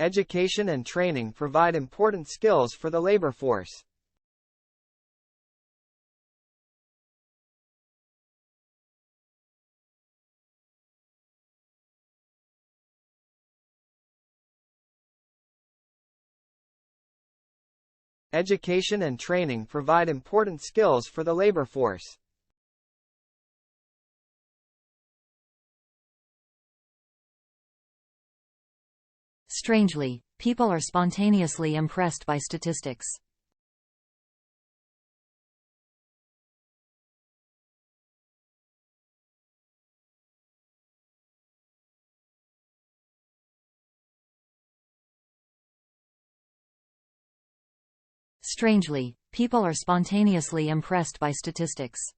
Education and training provide important skills for the labor force. Education and training provide important skills for the labor force. Strangely, people are spontaneously impressed by statistics. Strangely, people are spontaneously impressed by statistics.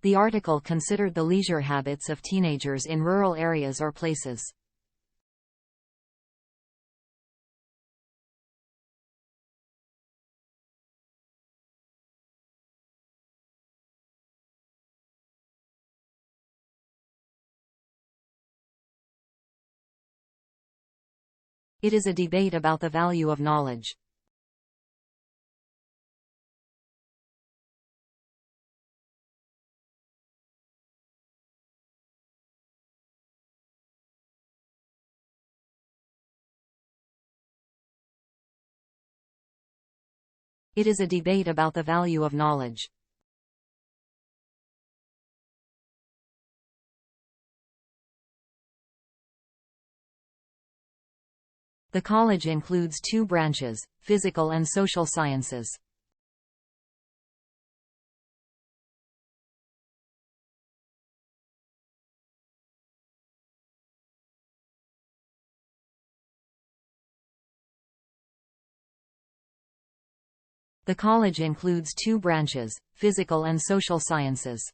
The article considered the leisure habits of teenagers in rural areas or places. It is a debate about the value of knowledge. It is a debate about the value of knowledge. The college includes two branches, physical and social sciences. The college includes two branches, physical and social sciences.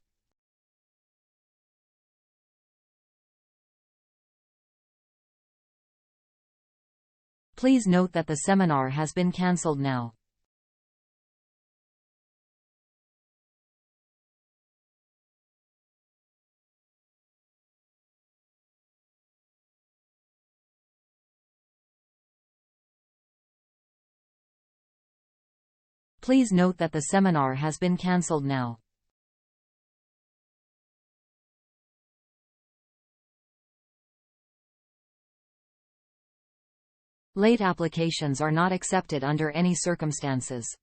Please note that the seminar has been cancelled now. Please note that the seminar has been cancelled now. Late applications are not accepted under any circumstances.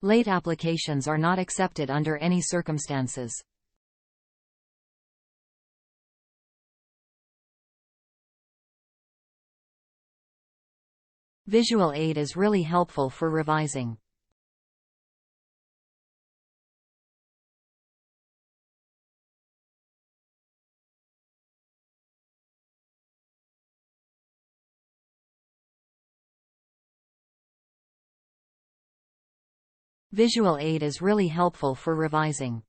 Late applications are not accepted under any circumstances. Visual aid is really helpful for revising. Visual aid is really helpful for revising.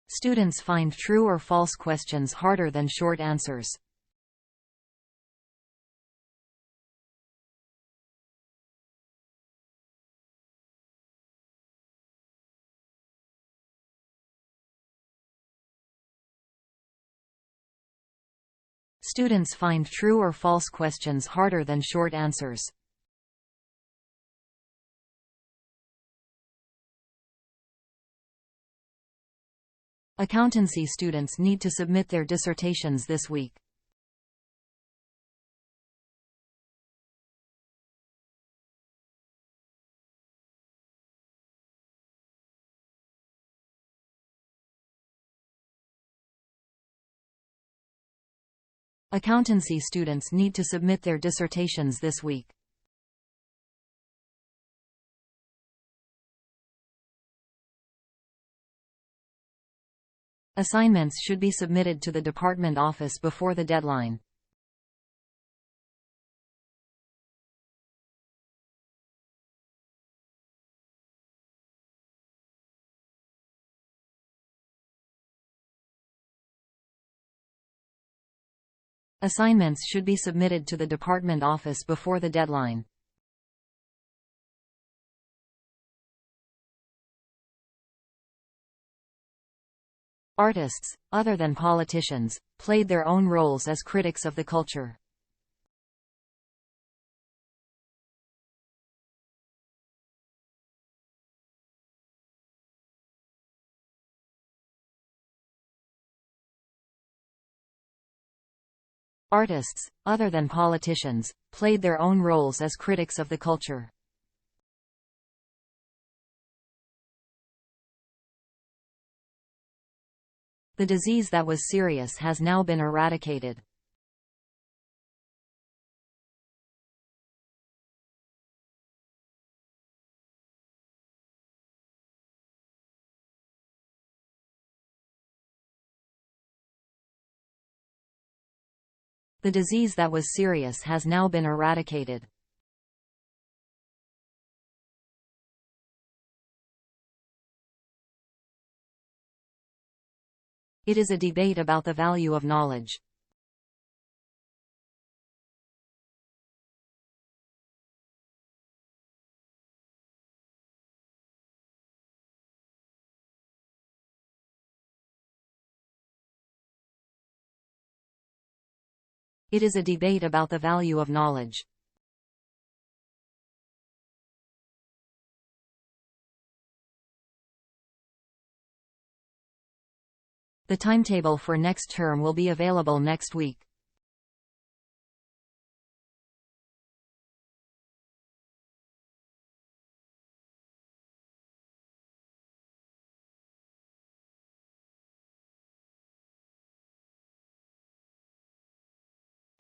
Students find true or false questions harder than short answers. Students find true or false questions harder than short answers. Accountancy students need to submit their dissertations this week. Accountancy students need to submit their dissertations this week. Assignments should be submitted to the department office before the deadline. Assignments should be submitted to the department office before the deadline. Artists, other than politicians, played their own roles as critics of the culture. Artists, other than politicians, played their own roles as critics of the culture. The disease that was serious has now been eradicated. The disease that was serious has now been eradicated. It is a debate about the value of knowledge. It is a debate about the value of knowledge. The timetable for next term will be available next week.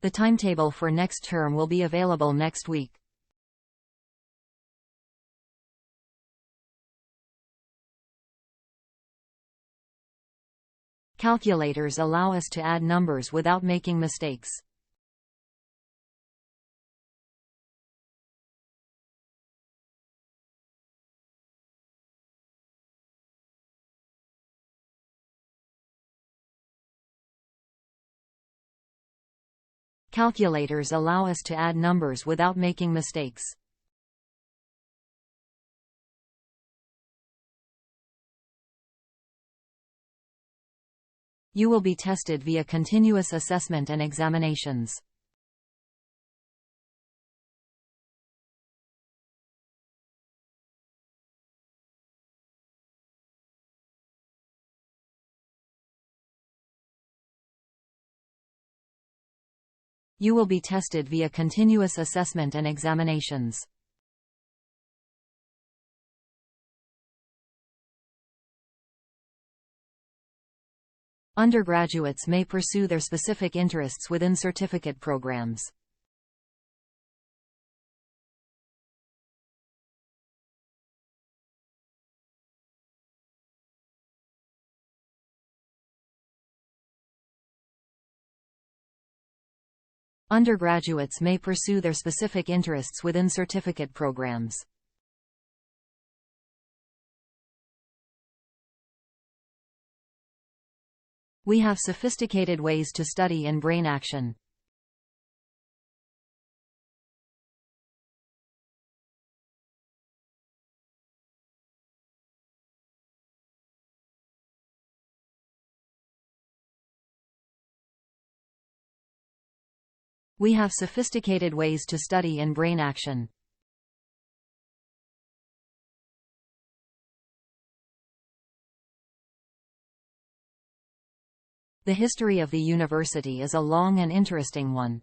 The timetable for next term will be available next week. Calculators allow us to add numbers without making mistakes. Calculators allow us to add numbers without making mistakes. You will be tested via continuous assessment and examinations. You will be tested via continuous assessment and examinations. Undergraduates may pursue their specific interests within certificate programs. Undergraduates may pursue their specific interests within certificate programs. We have sophisticated ways to study in brain action. We have sophisticated ways to study in brain action. The history of the university is a long and interesting one.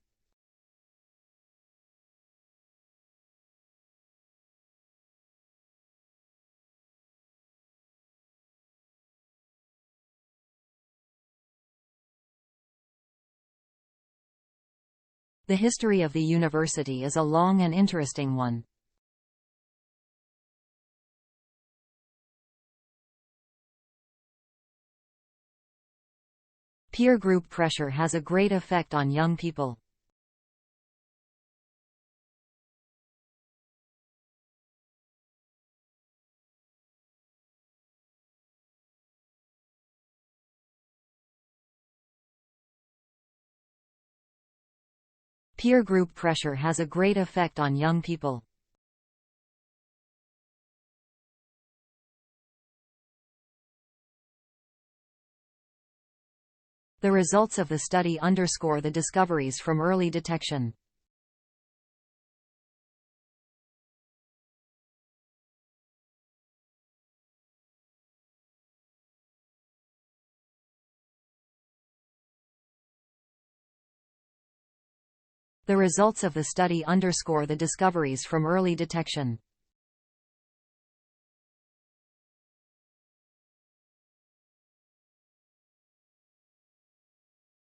The history of the university is a long and interesting one. Peer group pressure has a great effect on young people. Peer group pressure has a great effect on young people. The results of the study underscore the discoveries from early detection. The results of the study underscore the discoveries from early detection.